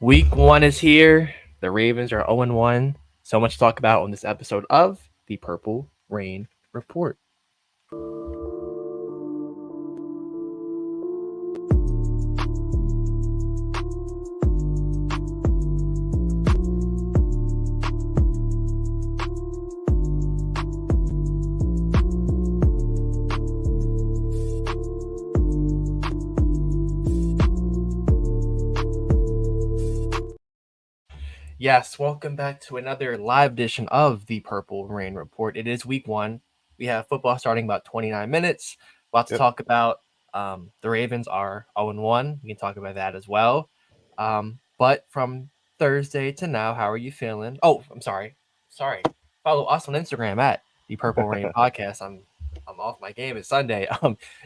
Week 1 is here. The Ravens are 0-1. So much to talk about on this episode of the Purple Rain Report. Yes, welcome back to another live edition of the Purple Rain Report. It is week 1. We have football starting about 29 minutes. Lots to Yep. talk about. The Ravens are 0-1. We can talk about that as well. But from Thursday to now, how are you feeling? Oh, I'm sorry. Follow us on Instagram at the Purple Rain Podcast. I'm off my game. It's Sunday.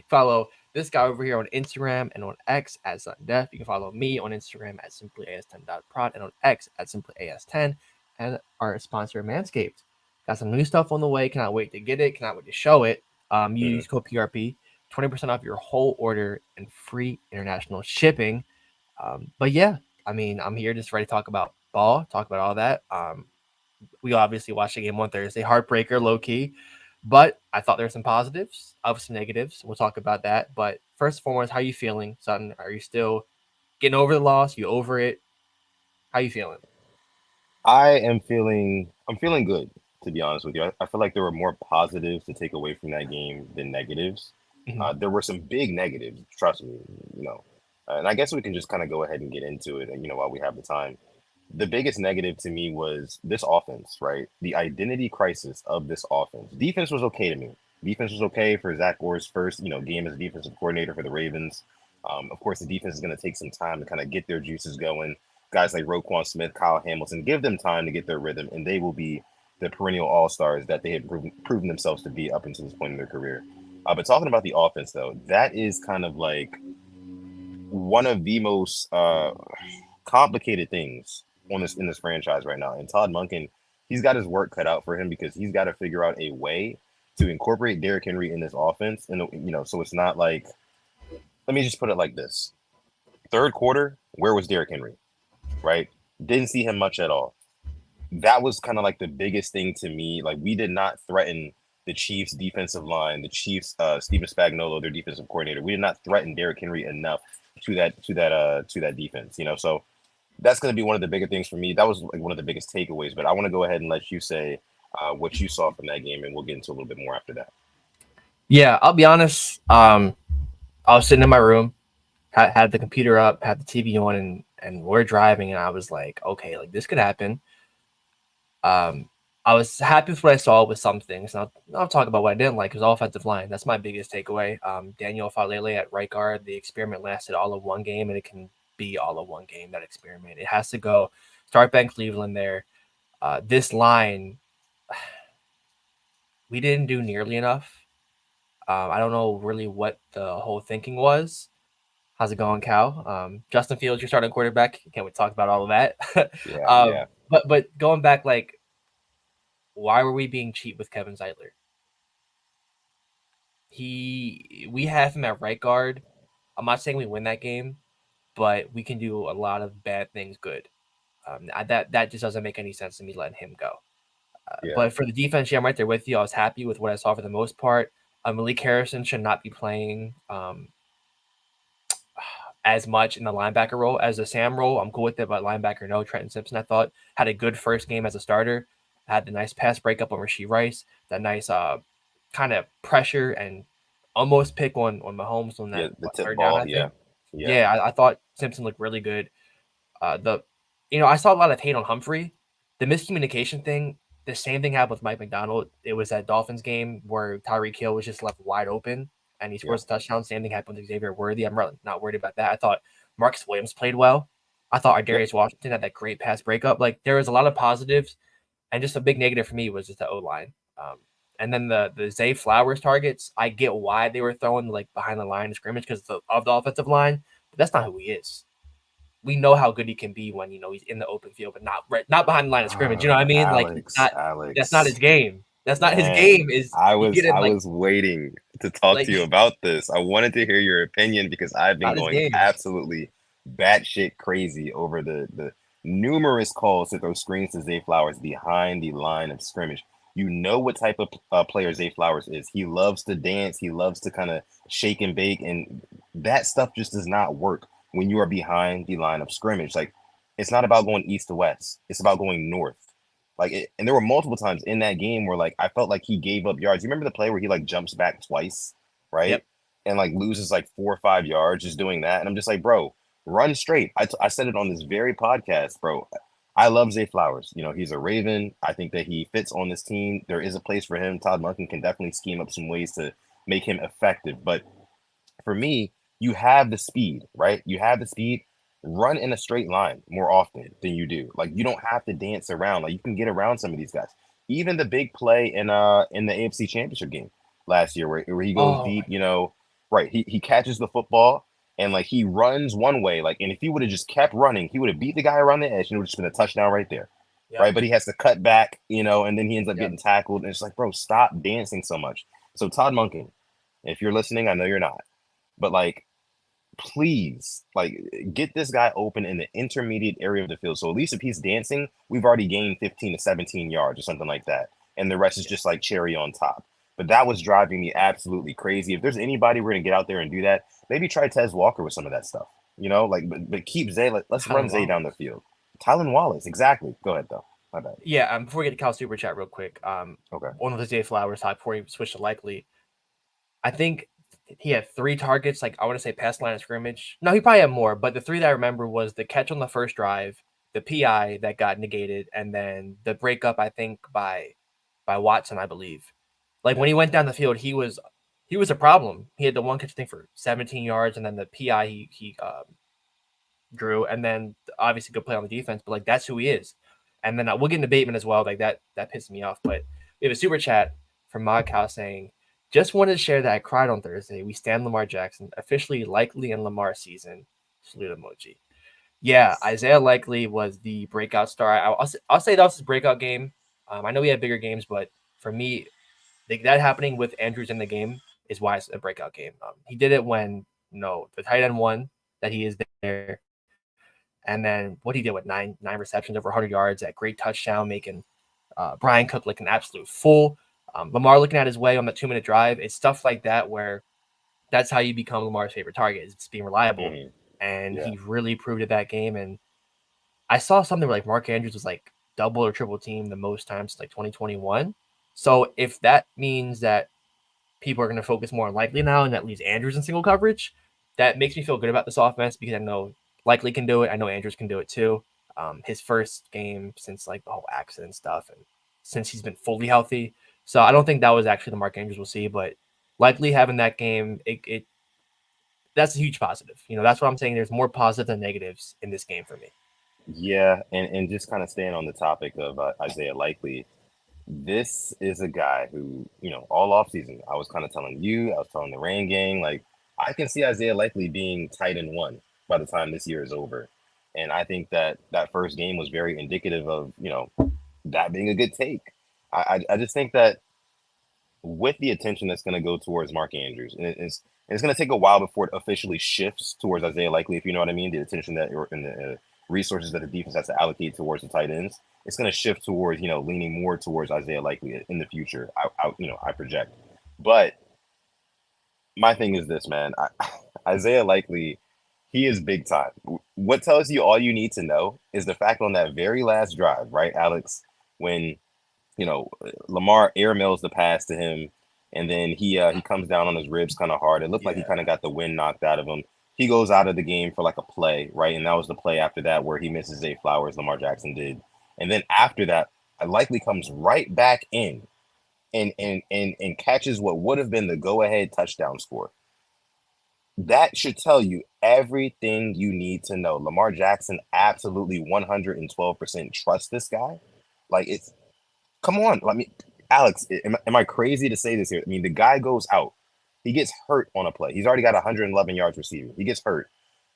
Follow this guy over here on Instagram and on X at SunDef. You can follow me on Instagram at simplyas10.prod and on X at simplyas10 and our sponsor Manscaped. Got some new stuff on the way. Cannot wait to get it. Cannot wait to show it. Use code PRP, 20% off your whole order and free international shipping. But yeah, I'm here just ready to talk about ball, talk about all that. We obviously watched the game on Thursday, heartbreaker, low key. But I thought there were some positives, some negatives. We'll talk about that. But first and foremost, how are you feeling, Sutton? Are you still getting over the loss? You over it? How you feeling? I'm feeling good, to be honest with you. I feel like there were more positives to take away from that game than negatives. Mm-hmm. There were some big negatives, trust me, you know. And I guess we can just kind of go ahead and get into it, and while we have the time. The biggest negative to me was this offense, right? The identity crisis of this offense. Defense was okay to me. Defense was okay for Zach Orr's first, game as defensive coordinator for the Ravens. Of course, the defense is going to take some time to kind of get their juices going. Guys like Roquan Smith, Kyle Hamilton, give them time to get their rhythm, and they will be the perennial all-stars that they have proven themselves to be up until this point in their career. But talking about the offense, though, that is kind of like one of the most complicated things on this in this franchise right now. And Todd Monken, he's got his work cut out for him because he's got to figure out a way to incorporate Derrick Henry in this offense. And so it's not like, let me just put it like this: third quarter, where was Derrick Henry? Right? Didn't see him much at all. That was kind of like the biggest thing to me. Like, we did not threaten the Chiefs' defensive line, the Chiefs, Steven Spagnuolo, their defensive coordinator. We did not threaten Derrick Henry enough to that defense. So that's going to be one of the bigger things for me. That was like one of the biggest takeaways. But I want to go ahead and let you say what you saw from that game, and we'll get into a little bit more after that. Yeah, I'll be honest. I was sitting in my room, had the computer up, had the TV on, and we're driving, and I was like, okay, like this could happen. I was happy with what I saw with some things. And I'll talk about what I didn't like. It was offensive line. That's my biggest takeaway. Daniel Falele at right guard. The experiment lasted all of one game, and it can be all of one game. That experiment. It has to go. Start Ben Cleveland there. This line, we didn't do nearly enough. I don't know really what the whole thinking was. How's it going, Cal? Justin Fields, your starting quarterback. Can't we talk about all of that? Yeah. But going back, like, why were we being cheap with Kevin Zeitler? We have him at right guard. I'm not saying we win that game, but we can do a lot of bad things good. That just doesn't make any sense to me letting him go. But for the defense, yeah, I'm right there with you. I was happy with what I saw for the most part. Malik Harrison should not be playing as much in the linebacker role as the Sam role. I'm cool with it, but linebacker no. Trenton Simpson, I thought, had a good first game as a starter. Had the nice pass breakup on Rashee Rice, that nice kind of pressure and almost pick on Mahomes on that The tip third down, ball. I think. Yeah. I thought Simpson looked really good. I saw a lot of hate on Humphrey. The miscommunication thing, the same thing happened with Mike McDonald. It was that Dolphins game where Tyreek Hill was just left wide open and he scores a touchdown. Same thing happened with Xavier Worthy. I'm really not worried about that. I thought Marcus Williams played well. I thought Darius Washington had that great pass breakup. Like, there was a lot of positives, and just a big negative for me was just the O-line. And then the Zay Flowers targets, I get why they were throwing like behind the line of scrimmage because of the offensive line, but that's not who he is. We know how good he can be when he's in the open field, but not behind the line of scrimmage. You know what I mean? Like, that's not his game. That's not his game. Is you get him I like was waiting to talk to you about this. I wanted to hear your opinion because I've been not his going game. absolutely batshit crazy over the numerous calls to throw screens to Zay Flowers behind the line of scrimmage. You know what type of player Zay Flowers is. He loves to dance. He loves to kind of shake and bake, and that stuff just does not work when you are behind the line of scrimmage. Like, it's not about going east to west. It's about going north. And there were multiple times in that game where like I felt like he gave up yards. You remember the play where he like jumps back twice, right? Yep. And like loses like 4 or 5 yards just doing that. And I'm just like, bro, run straight. I said it on this very podcast, bro. I love Zay Flowers. You know, he's a Raven. I think that he fits on this team. There is a place for him. Todd Monken can definitely scheme up some ways to make him effective. But for me, you have the speed, right? You have the speed. Run in a straight line more often than you do. Like, you don't have to dance around. Like, you can get around some of these guys. Even the big play in the AFC Championship game last year, where he goes Oh deep, my. you know, right? He catches the football and like he runs one way, like, and if he would have just kept running, he would have beat the guy around the edge and it would have just been a touchdown right there, Yep. right? But he has to cut back, you know, and then he ends up Yep. getting tackled, and it's like, bro, stop dancing so much. So Todd Monken, if you're listening, I know you're not, but like, please, like, get this guy open in the intermediate area of the field. So at least if he's dancing, we've already gained 15 to 17 yards or something like that. And the rest is Yeah. just like cherry on top. But that was driving me absolutely crazy. If there's anybody we're gonna get out there and do that, maybe try Tez Walker with some of that stuff. You know, like, but keep Zay. Let's run Tylan Zay down the Wallace. field. Tylan Wallace, exactly. Go ahead though. My bad. Yeah. Before we get to Cal super chat, real quick. Okay. One of the Zay Flowers talk before he switched to Likely. I think he had 3 targets. Like I want to say past line of scrimmage. No, he probably had more, but the 3 that I remember was the catch on the first drive, the PI that got negated, and then the breakup. I think by Watson, I believe. Like Yeah. when he went down the field, he was a problem. He had the one catch thing for 17 yards, and then the PI he drew, and then obviously good play on the defense. But like that's who he is. And then we'll get into Bateman as well. Like that pissed me off. But we have a super chat from Modcow saying, "Just wanted to share that I cried on Thursday. We stand Lamar Jackson officially Likely in Lamar season." Salute emoji. Yeah, Yes. Isaiah Likely was the breakout star. I'll say that was his breakout game. I know he had bigger games, but for me, that happening with Andrews in the game is why it's a breakout game. He did it when the tight end won that he is there, and then what he did with nine receptions over 100 yards, that great touchdown, making Brian Cook like an absolute fool. Lamar looking at his way on the 2 minute drive. It's stuff like that where that's how you become Lamar's favorite target. Is it's being reliable, Mm-hmm. and Yeah. he really proved it that game. And I saw something where like Mark Andrews was like double or triple team the most times like 2021. So if that means that people are going to focus more on Likely now, and that leaves Andrews in single coverage, that makes me feel good about this offense because I know Likely can do it. I know Andrews can do it too. His first game since like the whole accident stuff, and since he's been fully healthy. So I don't think that was actually the Mark Andrews we'll see, but Likely having that game, it that's a huge positive. That's what I'm saying. There's more positive than negatives in this game for me. Yeah, and just kind of staying on the topic of Isaiah Likely, this is a guy who, you know, all offseason, I was kind of telling you, I was telling the Rain gang, like, I can see Isaiah Likely being tight end one by the time this year is over. And I think that that first game was very indicative of, you know, that being a good take. I just think that with the attention that's going to go towards Mark Andrews, and it's going to take a while before it officially shifts towards Isaiah Likely, if you know what I mean, the attention that or and the resources that the defense has to allocate towards the tight ends, it's going to shift towards, you know, leaning more towards Isaiah Likely in the future. I project, but my thing is this, man. Isaiah Likely, he is big time. What tells you all you need to know is the fact on that very last drive, right, Alex, when you know, Lamar airmails the pass to him, and then he comes down on his ribs kind of hard. It looked like he kind of Yeah. got the wind knocked out of him. He goes out of the game for like a play, right? And that was the play after that where he misses Zay Flowers, Lamar Jackson did. And then after that, I likely comes right back in and catches what would have been the go-ahead touchdown score. That should tell you everything you need to know. Lamar Jackson absolutely 112% trust this guy. Like, it's come on. Let me, Alex, am I crazy to say this here? I mean, the guy goes out. He gets hurt on a play. He's already got 111 yards receiving. He gets hurt.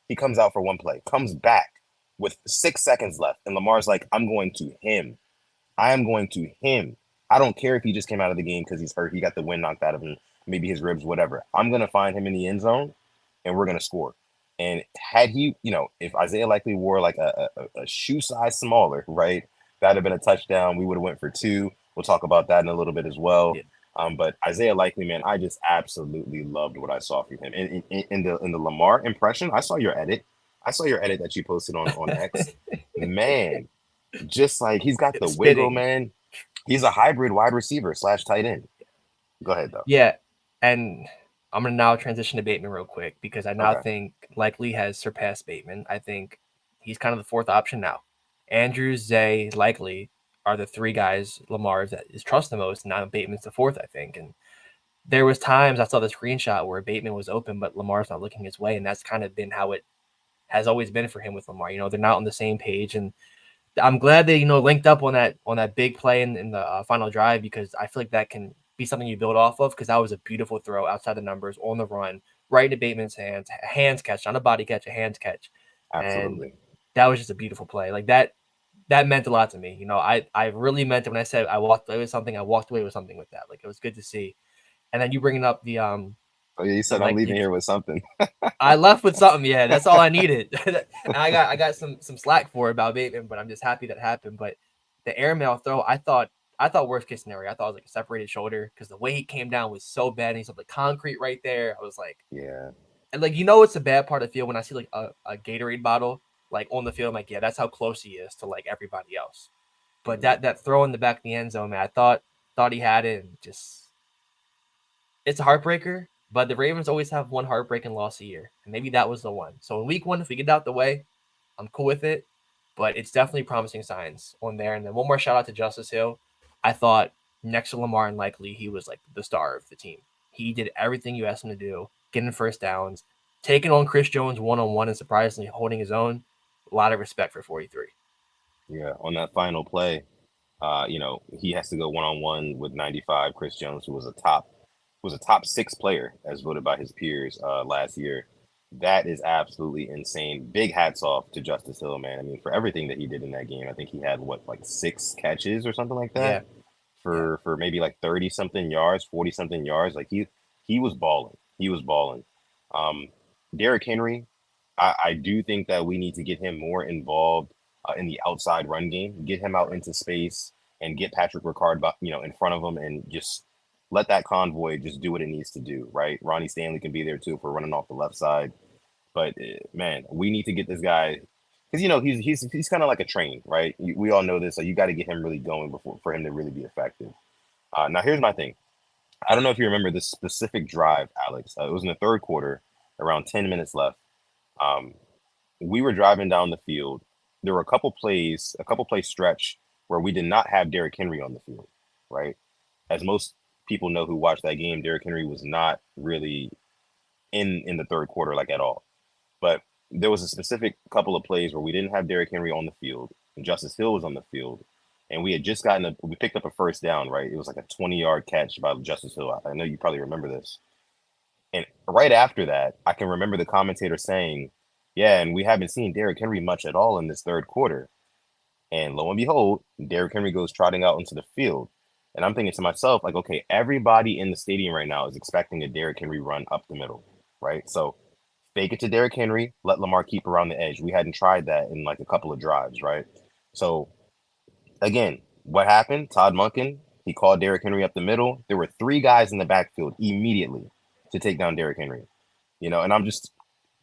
He comes out for one play, comes back with 6 seconds left. And Lamar's like, I'm going to him. I am going to him. I don't care if he just came out of the game because he's hurt. He got the wind knocked out of him, maybe his ribs, whatever. I'm going to find him in the end zone and we're going to score. And had he, if Isaiah likely wore like a shoe size smaller, right, that'd have been a touchdown. We would have went for two. We'll talk about that in a little bit as well. Yeah. But Isaiah Likely, man, I just absolutely loved what I saw from him. In the Lamar impression, I saw your edit. I saw your edit that you posted on X. Man, just like he's got the wiggle, Spitting. man. He's a hybrid wide receiver slash tight end. Go ahead though. Yeah, and I'm gonna now transition to Bateman real quick because I now Okay. think Likely has surpassed Bateman. I think he's kind of the fourth option now. Andrews, Zay, Likely are the three guys Lamar that is trust the most. And now Bateman's the fourth, I think. And there was times I saw the screenshot where Bateman was open, but Lamar's not looking his way, and that's kind of been how it has always been for him with Lamar. They're not on the same page, and I'm glad they linked up on that big play in the final drive because I feel like that can be something you build off of because that was a beautiful throw outside the numbers on the run right into Bateman's hands catch, not a body catch, a hands catch, and Absolutely. that was just a beautiful play. Like that meant a lot to me. I really meant it when I said I walked away with something. I walked away with something with that. Like it was good to see. And then you bringing up Oh yeah, you the said I'm leaving likely. here with something. I left with something. Yeah, that's all I needed. And I got some slack for it about Bateman, but I'm just happy that happened. But the airmail throw, I thought worst case scenario. I thought it was like a separated shoulder because the way he came down was so bad. And he's on the concrete right there. I was like, Yeah. and like it's a bad part of the field when I see like a Gatorade bottle like on the field. I'm like, yeah, that's how close he is to like everybody else. But Mhm. that throw in the back of the end zone, man, I thought he had it, and just it's a heartbreaker, but the Ravens always have one heartbreaking loss a year, and maybe that was the one. So in week one, if we get it out the way, I'm cool with it. But it's definitely promising signs on there. And then one more shout out to Justice Hill. I thought next to Lamar and Likely, he was like the star of the team. He did everything you asked him to do, getting first downs, taking on Chris Jones one on one, and surprisingly holding his own. A lot of respect for 43. Yeah. On that final play, he has to go one on one with 95. Chris Jones, who was a top six player as voted by his peers last year. That is absolutely insane. Big hats off to Justice Hill, man. I mean, for everything that he did in that game. I think he had what, like six catches or something like that Yeah, yeah, for maybe like 30 something yards, 40 something yards. Like he was balling. He was balling. Um, Derrick Henry, I do think that we need to get him more involved in the outside run game, get him out into space, and get Patrick Ricard, in front of him, and just let that convoy just do what it needs to do. Right? Ronnie Stanley can be there too if we're running off the left side, but man, we need to get this guy because he's kind of like a train, right? We all know this, so you got to get him really going before for him to really be effective. Now, here's my thing. I don't know if you remember this specific drive, Alex. It was in the third quarter, around 10 minutes left. Um, we were driving down the field. There were a couple play stretch where we did not have Derrick Henry on the field, right? As most people know who watched that game, Derrick Henry was not really in the third quarter like at all. But there was a specific couple of plays where we didn't have Derrick Henry on the field, and Justice Hill was on the field, and we had just we picked up a first down, right? It was like a 20-yard catch by Justice Hill. I know you probably remember this. And right after that, I can remember the commentator saying, "Yeah, and we haven't seen Derrick Henry much at all in this third quarter." And lo and behold, Derrick Henry goes trotting out into the field. And I'm thinking to myself, like, okay, everybody in the stadium right now is expecting a Derrick Henry run up the middle, right? So fake it to Derrick Henry, let Lamar keep around the edge. We hadn't tried that in like a couple of drives, right? So again, what happened? Todd Monken, he called Derrick Henry up the middle. There were three guys in the backfield immediately to take down Derrick Henry. And I'm just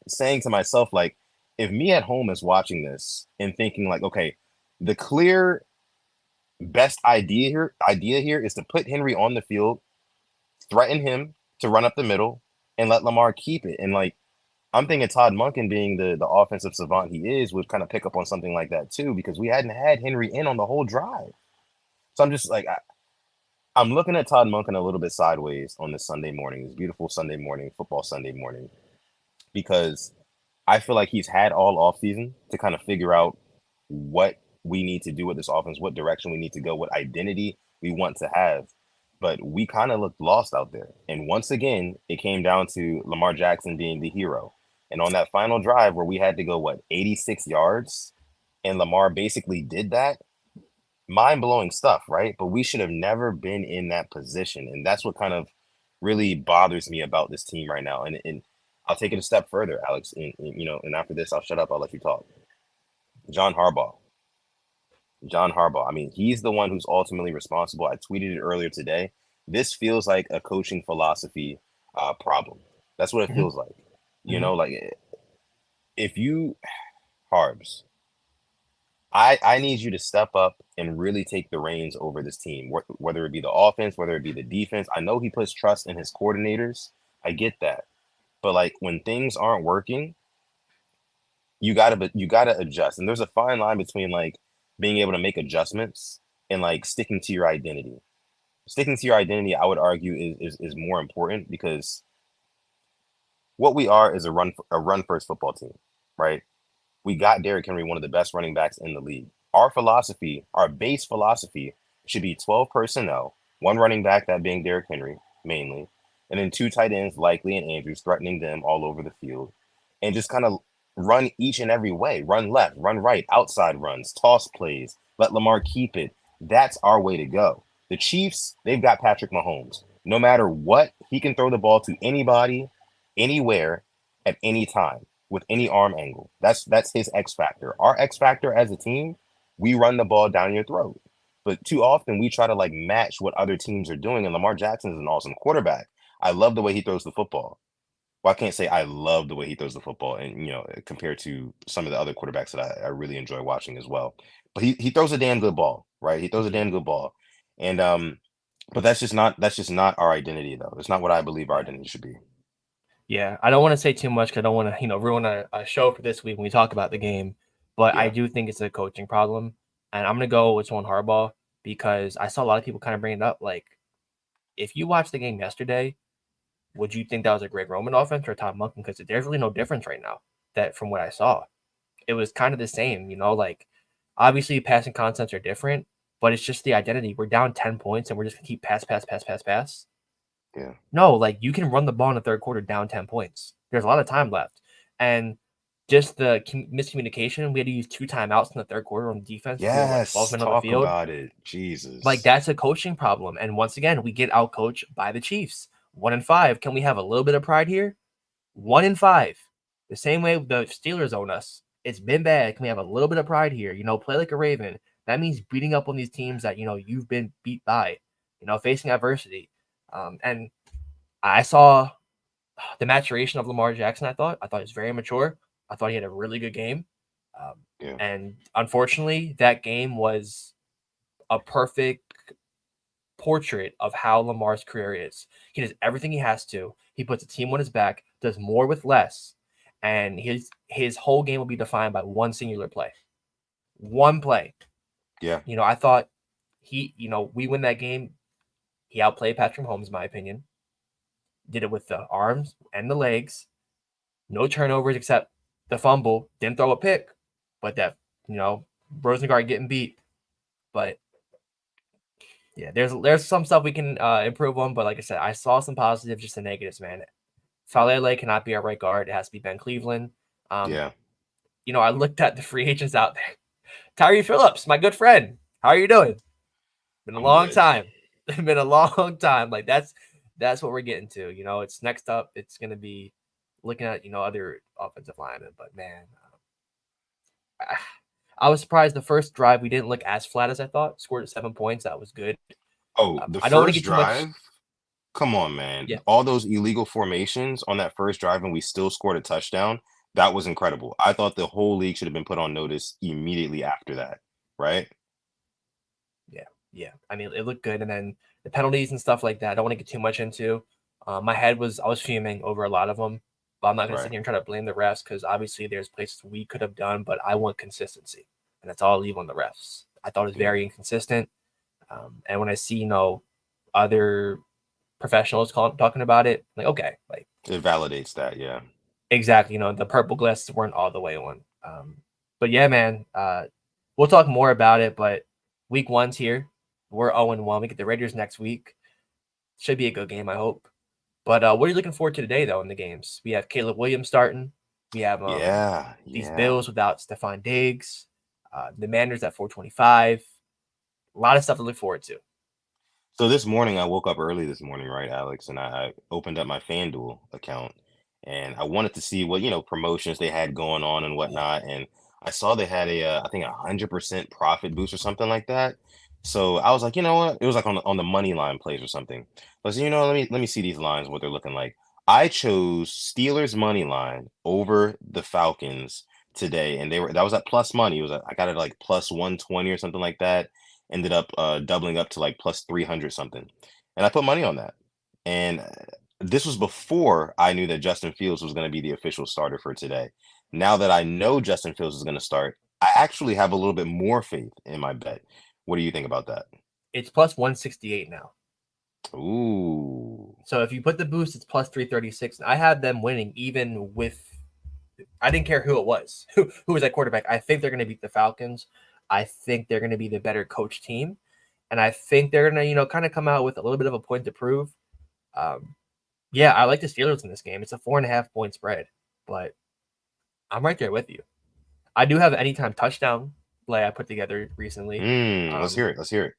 saying to myself, like, if me at home is watching this and thinking like, okay, the clear best idea here is to put Henry on the field, threaten him to run up the middle, and let Lamar keep it. And like I'm thinking Todd Monken, being the offensive savant he is, would kind of pick up on something like that too, because we hadn't had Henry in on the whole drive. So I'm just like I'm looking at Todd Monken a little bit sideways on this Sunday morning, this beautiful Sunday morning, football Sunday morning, because I feel like he's had all offseason to kind of figure out what we need to do with this offense, what direction we need to go, what identity we want to have. But we kind of looked lost out there. And once again, it came down to Lamar Jackson being the hero. And on that final drive where we had to go, 86 yards, and Lamar basically did that, mind blowing stuff, right? But we should have never been in that position. And that's what kind of really bothers me about this team right now. And I'll take it a step further, Alex. And after this, I'll shut up. I'll let you talk. John Harbaugh. John Harbaugh. I mean, he's the one who's ultimately responsible. I tweeted it earlier today. This feels like a coaching philosophy problem. That's what it Hmm. feels like. Hmm. Like if you Harbs, I need you to step up and really take the reins over this team, whether it be the offense, whether it be the defense. I know he puts trust in his coordinators. I get that, but like when things aren't working, you gotta adjust. And there's a fine line between like being able to make adjustments and like sticking to your identity. Sticking to your identity, I would argue, is more important because what we are is a run first football team, right? We got Derrick Henry, one of the best running backs in the league. Our philosophy, our base philosophy, should be 12 personnel, one running back, that being Derrick Henry, mainly, and then two tight ends, Likely and Andrews, threatening them all over the field, and just kind of run each and every way, run left, run right, outside runs, toss plays, let Lamar keep it. That's our way to go. The Chiefs, they've got Patrick Mahomes. No matter what, he can throw the ball to anybody, anywhere, at any time with any arm angle. That's his X factor. Our X factor as a team, we run the ball down your throat. But too often we try to like match what other teams are doing. And Lamar Jackson is an awesome quarterback. I love the way he throws the football. Well, I can't say I love the way he throws the football, and compared to some of the other quarterbacks that I really enjoy watching as well. But he throws a damn good ball, right? He throws a Yeah. damn good ball, and but that's just not our identity though. It's not what I believe our Yeah. identity should be. Yeah. I don't want to say too much because I don't want to, ruin a show for this week when we talk about the game. But I Yeah, do think it's a coaching problem, and I'm gonna go with John Harbaugh because I saw a lot of people kind of bring it up. Like, if you watched the game yesterday, would you think that was a Greg Roman offense or Todd Monken? Because there's really no difference right now. That from what I saw, it was kind of the same. Like obviously passing concepts are different, but it's just the identity. We're down 10 points and we're just gonna keep pass, pass, pass, pass, pass. yeah, No, like you can run the ball in the third quarter down 10 points. There's a lot of time left, and just the miscommunication. We had to use 2 timeouts in the third quarter on defense because we had 12 yes. men on the Talk field. about it, Like Jesus. that's a coaching problem. And once again, we get out coached by the Chiefs. 1-5. Can we have a little bit of pride here? 1-5. The same way the Steelers own us. It's been bad. Can we have a little bit of pride here? Play like a Raven. That means beating up on these teams that you've been beat by. Facing adversity. And I saw the maturation of Lamar Jackson. I thought he was very mature. I thought he had a really good game. Um, Yeah, and unfortunately, that game was a perfect portrait of how Lamar's career is. He does everything he has to. He puts a team on his back, does more with less, and his whole game will be defined by one singular play. One play. yeah, I thought we win that game. He outplayed Patrick Mahomes, in my opinion. Did it with the arms and the legs. No turnovers except the fumble. Didn't throw a pick, but that Rosengard getting beat. But yeah, there's some stuff we can improve on. But like I said, I saw some positives, just the negatives, man. Falele cannot be our right guard. It has to be Ben Cleveland. Um, yeah. I looked at the free agents out there. Tyree Phillips, my good friend. How are you doing? Been a I'm long good. time. Been a long time. Like that's what we're getting to. It's next up. It's gonna be looking at other offensive linemen. But man, I was surprised the first drive we didn't look as flat as I thought. Scored at 7 points. That was good. Oh, the I don't want to first get too much. drive. Come on, man. Yeah, All those illegal formations on that first drive, and we still scored a touchdown. That was incredible. I thought the whole league should have been put on notice immediately after that, right? yeah, yeah. I mean, it looked good, and then the penalties and stuff like that. I don't want to get too much into. I was fuming over a lot of them, but I'm not going to sit Right. here and try to blame the refs because obviously there's places we could have done, but I want consistency, and that's all I'll leave on the refs. I thought it was Yeah. very inconsistent, and when I see other professionals talking about it, like okay, like It validates that. Yeah. exactly. The purple glasses weren't all the way on. But yeah, man, we'll talk more about it. But week one's here. We're 0-1. We get the Raiders next week. Should be a good game, I hope. But what are you looking forward to today, though, in the games? We have Caleb Williams starting. We have Yeah. these Yeah. Bills without Stephon Diggs. The Manders at 425. A lot of stuff to look forward to. So this morning, I woke up early this morning, right, Alex? And I opened up my FanDuel account. and I wanted to see what promotions they had going on and whatnot. And I saw they had I think 100% profit boost or something like that. So I was like, you know what? It was like on the money line plays or something. I was, let me see these lines, what they're looking like. I chose Steelers money line over the Falcons today, and that was at plus money. It was I got it like plus 120 or something like that. Ended up doubling up to like plus 300 something, and I put money on that. And this was before I knew that Justin Fields was going to be the official starter for today. Now that I know Justin Fields is going to start, I actually have a little bit more faith in my bet. What do you think about that? It's plus 168 now. Ooh. So if you put the boost, it's plus 336. I had them winning even with. I didn't care who it was. Who was at quarterback? I think they're going to beat the Falcons. I think they're going to be the better coach team, and I think they're going to kind of come out with a little bit of a point to prove. Yeah, I like the Steelers in this game. It's a 4.5 point spread, but I'm right there with you. I do have an anytime touchdown play I put together recently. Let's hear it. Let's hear it.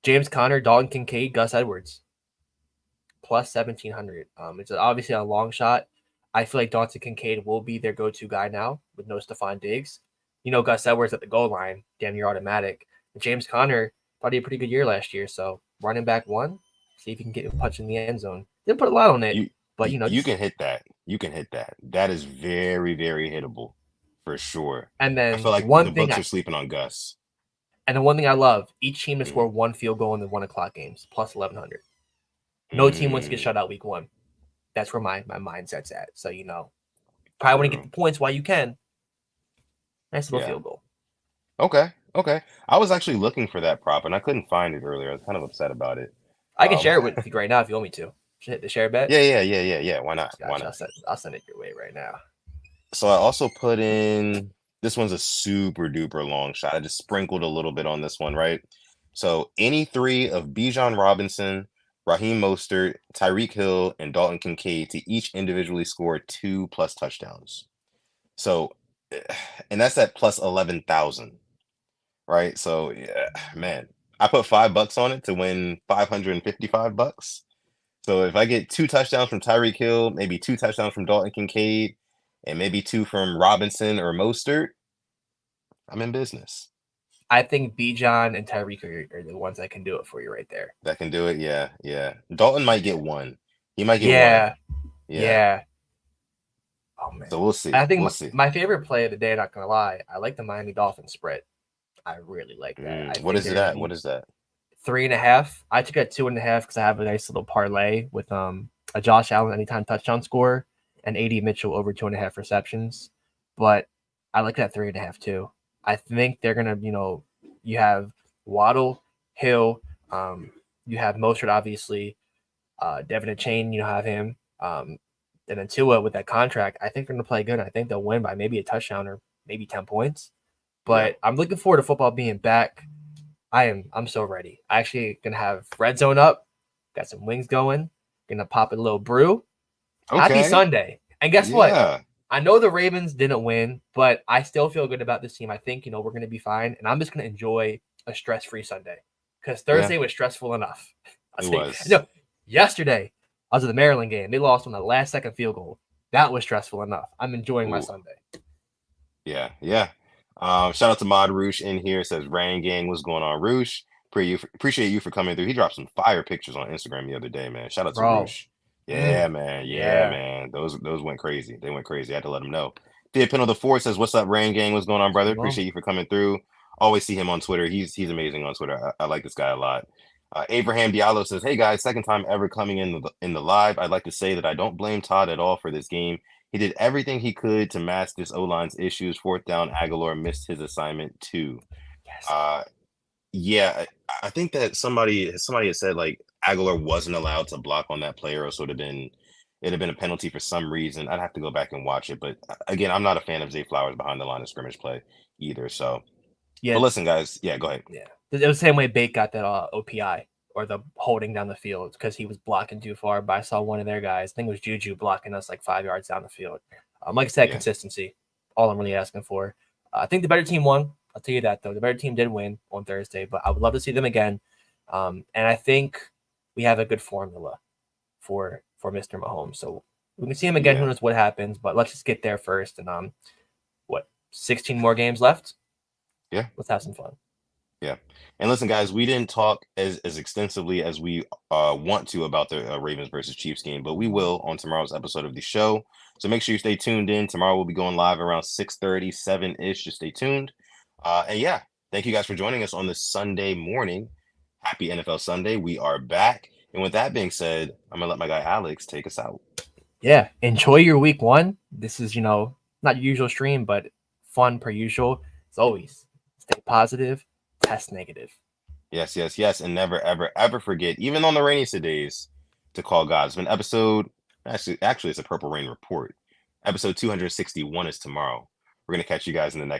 James Conner, Dalton Kincaid, Gus Edwards, plus 1,700. It's obviously a long shot. I feel like Dalton Kincaid will be their go-to guy now with no Stephon Diggs. Gus Edwards at the goal line, damn near automatic. And James Conner thought he had a pretty good year last year, so running back one, see if you can get a punch in the end zone. Didn't put a lot on it, You but you can hit that. You can hit that. That is very, very hittable for sure. and I then feel like one the thing books I are sleeping on Gus. and the one thing I love, each team to Mhm. score one field goal in the 1 o'clock games, plus 1,100. No team wants to get Mm, shut out week one. That's where my mindset's at. So probably want to get true. the points while you can. Nice little Yeah. field goal. Okay. Okay. I was actually looking for that prop and I couldn't find it earlier. I was kind of upset about it. I can Um, share it with you right now if you want me to. Hit the share bet. yeah. Why not? Why Gotcha. not? I'll send it your way right now. So I also put in this one's a super duper long shot. I just sprinkled a little bit on this one, right? So any three of Bijan Robinson, Raheem Mostert, Tyreek Hill, and Dalton Kincaid to each individually score 2+ touchdowns. So, and that's at plus 11,000, right? So, yeah, man, I put $5 on it to win $555. So if I get 2 touchdowns from Tyreek Hill, maybe 2 touchdowns from Dalton Kincaid, and maybe 2 from Robinson or Mostert, I'm in business. I think Bijan and Tyreek are the ones that can do it for you right there. That can do it. Yeah. Dalton might get one. He might get one. Yeah. Yeah. Yeah. Oh man. So we'll see. I think We'll my, see. my favorite play of the day, not gonna lie, I like the Miami Dolphins spread. I really like that. I What think is they're it gonna at? What be is that? 3.5. I took it at 2.5 because I have a nice little parlay with a Josh Allen anytime touchdown score and AD Mitchell over 2.5 receptions. But I like that 3.5 too. I think they're gonna, you have Waddle, Hill, you have Mostert obviously, Devin Chain, have him. And then Tua with that contract, I think they're gonna play good. I think they'll win by maybe a touchdown or maybe 10 points. Yeah. But I'm looking forward to football being back. I'm so ready. I actually gonna have red zone up, got some wings going, gonna pop a little brew. Happy Okay. Sunday. And guess what? Yeah. I know the Ravens didn't win, but I still feel good about this team. I think, we're gonna be fine. And I'm just gonna enjoy a stress-free Sunday. Because Yeah. Thursday was stressful enough. I'll It say, was. yesterday I was at the Maryland game. They lost on the last second field goal. That was stressful enough. I'm enjoying my Ooh. Sunday. Yeah. Shout out to Mod Roosh in here. Says Rain Gang, what's going on, Roosh? Appreciate you for coming through. He dropped some fire pictures on Instagram the other day, man. Shout out to Bro. Roosh. Yeah, man. Yeah, Yeah. man. Those went crazy. They went crazy. I had to let him know. Thea Pin of the Four says, "What's up, Rain Gang? What's going on, brother? Well, Appreciate you for coming through. Always see him on Twitter. He's amazing on Twitter. I like this guy a lot." Abraham Diallo says, "Hey guys, second time ever coming in the live. I'd like to say that I don't blame Todd at all for this game. He did everything he could to mask this O-line's issues. Fourth down, Aguilar missed his assignment too." yes. Uh, yeah, I think that somebody had said like Aguilar wasn't allowed to block on that player, or else it'd have been a penalty for some reason. I'd have to go back and watch it, but again, I'm not a fan of Zay Flowers behind the line of scrimmage play either. So, but Yeah. listen, guys, yeah, go ahead. Yeah. It was the same way Bate got that OPI or the holding down the field because he was blocking too far. But I saw one of their guys, I think it was Juju, blocking us like 5 yards down the field. Like I said, Yeah, consistency. All I'm really asking for. I think the better team won. I'll tell you that, though. The better team did win on Thursday, but I would love to see them again. And I think we have a good formula for Mr. Mahomes. So We can see him again. Who Yeah. knows what happens? But let's just get there first. And what 16 more games left? Yeah. Let's have some fun. Yeah. And listen, guys, we didn't talk as extensively as we want to about the Ravens versus Chiefs game, but we will on tomorrow's episode of the show. So make sure you stay tuned in. Tomorrow we'll be going live around 6:30, 7-ish. Just stay tuned. And yeah, thank you guys for joining us on this Sunday morning. Happy NFL Sunday. We are back. And with that being said, I'm gonna let my guy Alex take us out. Yeah, enjoy your week one. This is not your usual stream, but fun per usual. As always, stay positive, test negative. Yes, yes, yes. And never, ever, ever forget, even on the rainiest days, to call God. It's been episode, actually, it's a Purple Rain report. Episode 261 is tomorrow. We're going to catch you guys in the next